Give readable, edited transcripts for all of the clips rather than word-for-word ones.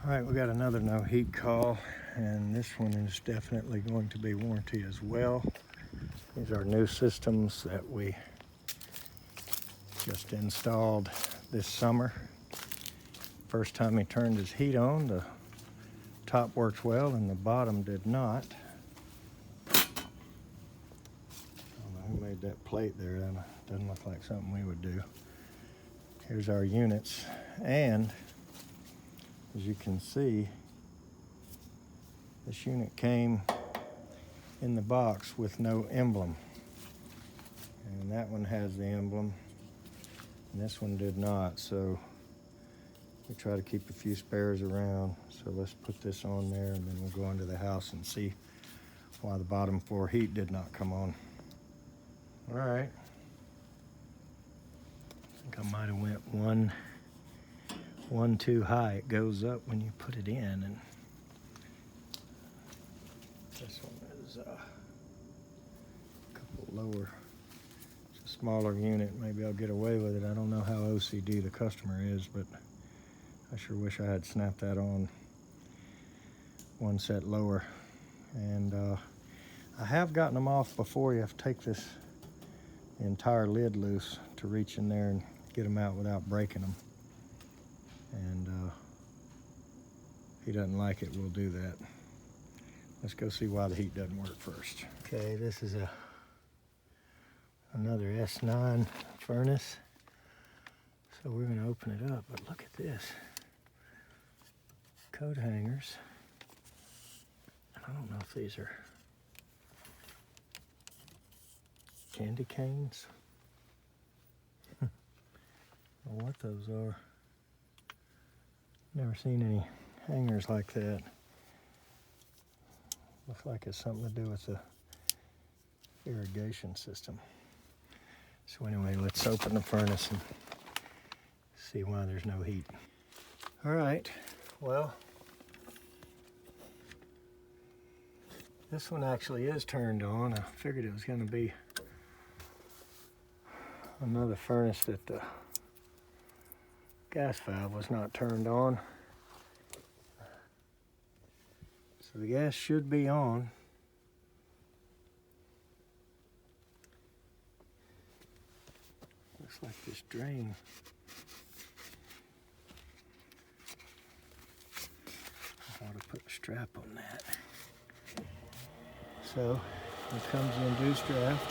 All right, we got another no heat call, and this one is definitely going to be warranty as well. These are new systems that we just installed this summer. First time he turned his heat on, the top worked well and the bottom did not. I don't know who made that plate there. That doesn't look like something we would do. Here's our units, and as you can see, this unit came in the box with no emblem. And that one has the emblem, and this one did not. So we try to keep a few spares around. So let's put this on there, and then we'll go into the house and see why the bottom floor heat did not come on. All right. I think I might have went one too high. It goes up when you put it in, and this one is a couple lower. It's a smaller unit. Maybe I'll get away with it. I don't know how OCD the customer is, but I sure wish I had snapped that on one set lower. And I have gotten them off before. You have to take the entire lid loose to reach in there and get them out without breaking them. And if he doesn't like it, we'll do that. Let's go see why the heat doesn't work first. Okay, this is another S9 furnace. So we're gonna open it up, but look at this. Coat hangers. And I don't know if these are candy canes or what those are. Never seen any hangers like that. Looks like it's something to do with the irrigation system. So anyway, let's open the furnace and see why there's no heat. All right, well, this one actually is turned on. I figured it was going to be another furnace that the gas valve was not turned on. So the gas should be on. Looks like this drain. I ought to put a strap on that. So here comes the induced draft.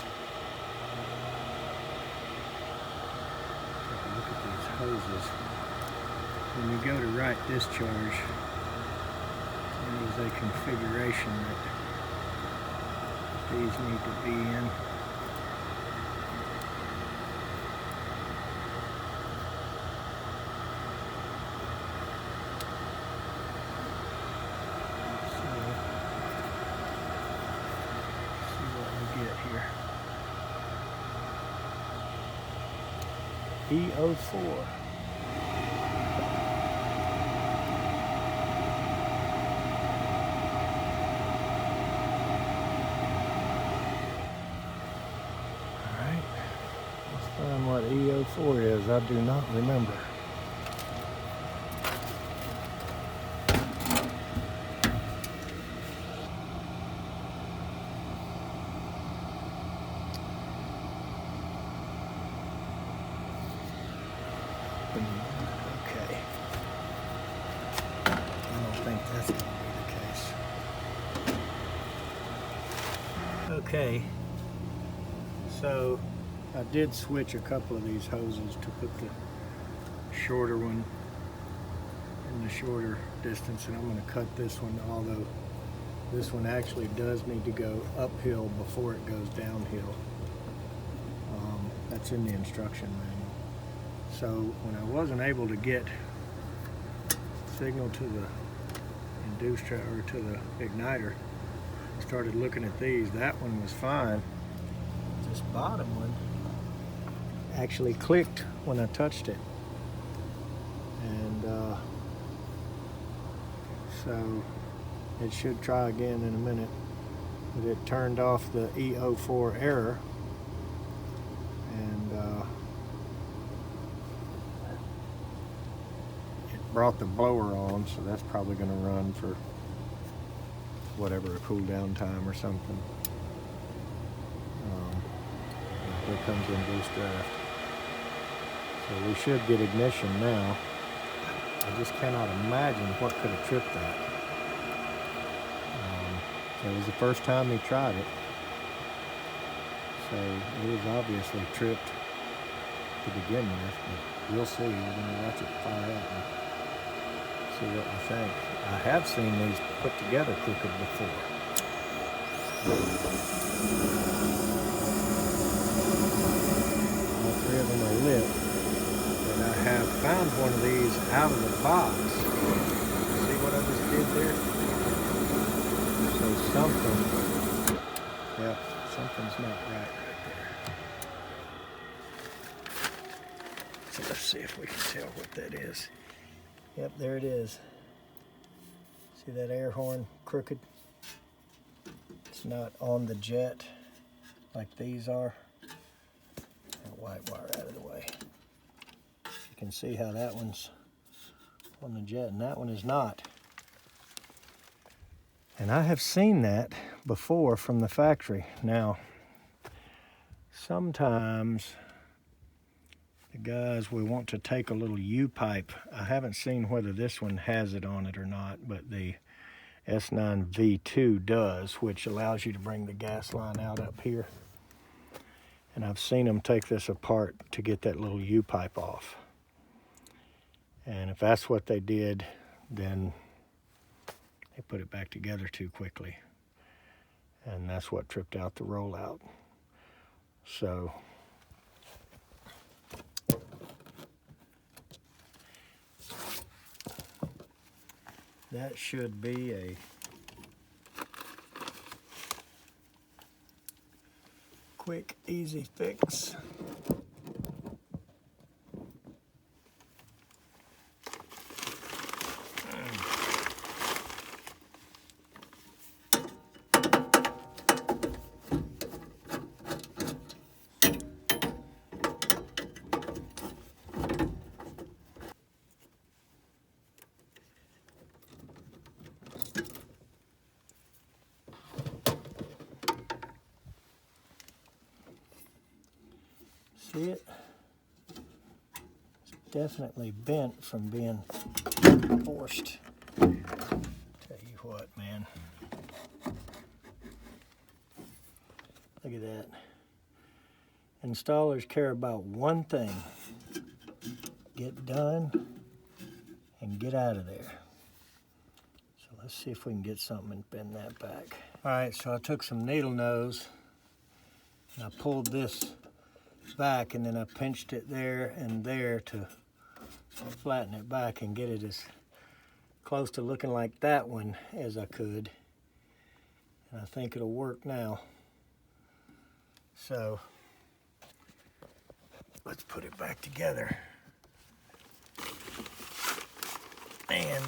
Take a look at these hoses. When you go to right discharge, there is a configuration that these need to be in. See what we get here. E04. Find what E04 is. I do not remember. Okay. I don't think that's going to be the case. Okay. So I did switch a couple of these hoses to put the shorter one in the shorter distance, and I'm going to cut this one, although this one actually does need to go uphill before it goes downhill. That's in the instruction manual. So when I wasn't able to get signal to the inducer or to the igniter, I started looking at these. That one was fine. This bottom one actually clicked when I touched it, and so it should try again in a minute, but it turned off the E04 error, and it brought the blower on, so that's probably going to run for whatever, a cool down time or something. Here comes in boost draft. So we should get ignition now. I just cannot imagine what could have tripped that. It was the first time he tried it. So it was obviously tripped to begin with, but we'll see. We're going to watch it fire up and see what we think. I have seen these put together crooked before. All three of them are lit, but I have found one of these out of the box. See what I just did there? So something's not right there. So let's see if we can tell what that is. Yep, there it is. See that air horn crooked? It's not on the jet like these are. That white wire out of the way. You can see how that one's on the jet and that one is not. And I have seen that before from the factory. Now, sometimes the guys will want to take a little U-pipe. I haven't seen whether this one has it on it or not, but the S9V2 does, which allows you to bring the gas line out up here. And I've seen them take this apart to get that little U-pipe off. And if that's what they did, then they put it back together too quickly. And that's what tripped out the rollout. So that should be a quick, easy fix. See it? It's definitely bent from being forced. Tell you what, man. Look at that. Installers care about one thing. Get done and get out of there. So let's see if we can get something and bend that back. All right, so I took some needle nose and I pulled this back, and then I pinched it there and there to flatten it back and get it as close to looking like that one as I could. And I think it'll work now. So let's put it back together. And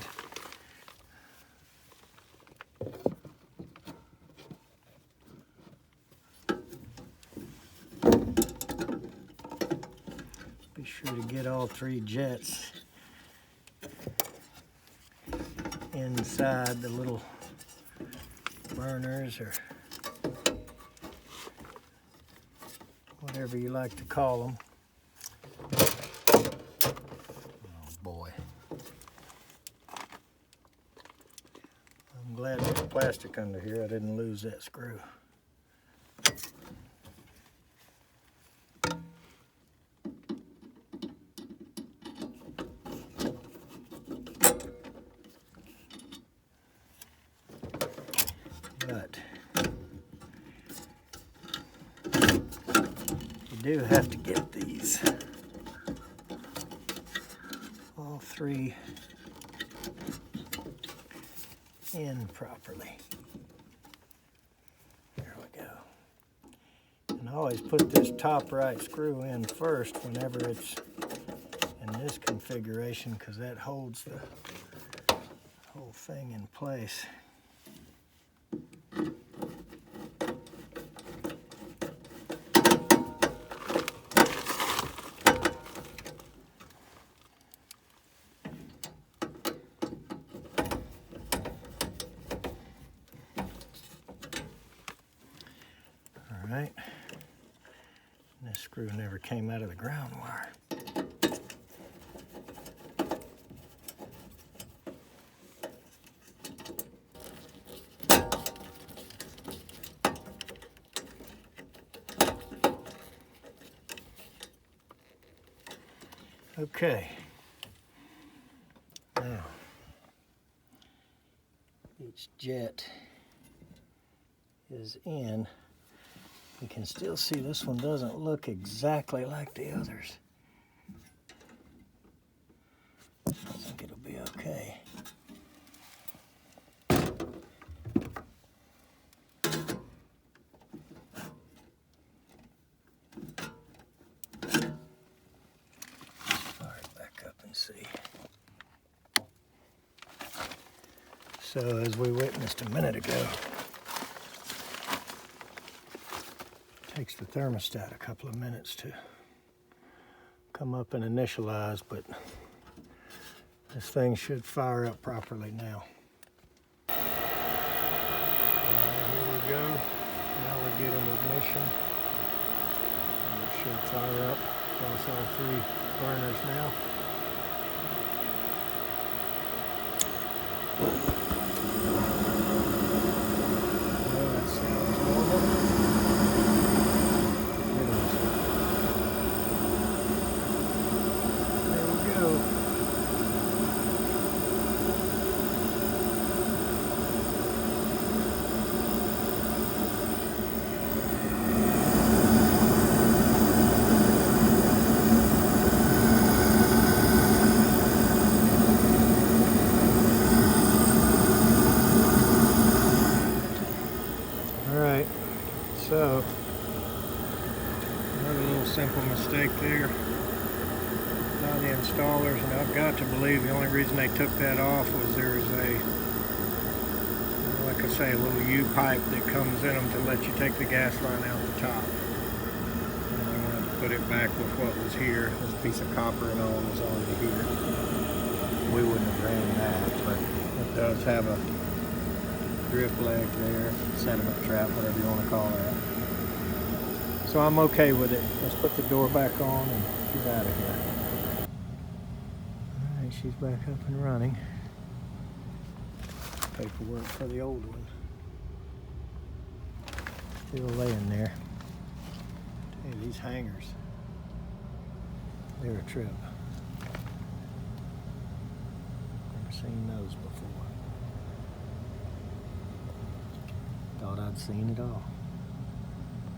be sure to get all three jets inside the little burners or whatever you like to call them. Oh boy. I'm glad there's plastic under here. I didn't lose that screw. But you do have to get these all three in properly. There we go. And I always put this top right screw in first whenever it's in this configuration, because that holds the whole thing in place. right. And this screw never came out of the ground wire. Okay. Now, each jet is in. You can still see this one doesn't look exactly like the others. I think it'll be okay. Fire it back up and see. So as we witnessed a minute ago, it takes the thermostat a couple of minutes to come up and initialize, but this thing should fire up properly now. All right, here we go. Now we're getting ignition. And it should fire up across all 3 burners now. Well, that sounds normal. There we go. Alright, so another little simple mistake there by the installers, and I've got to believe the only reason they took that off was there was a, like I say, a little U-pipe that comes in them to let you take the gas line out the top. And I wanted to put it back with what was here. This piece of copper and all was already here. We wouldn't have ran that, but it does have a drip leg there, sediment trap, whatever you want to call that. So I'm okay with it. Let's put the door back on and get out of here. Alright, she's back up and running. Paperwork for the old one. Still laying there. Hey, these hangers, they're a trip. Never seen those before. Thought I'd seen it all.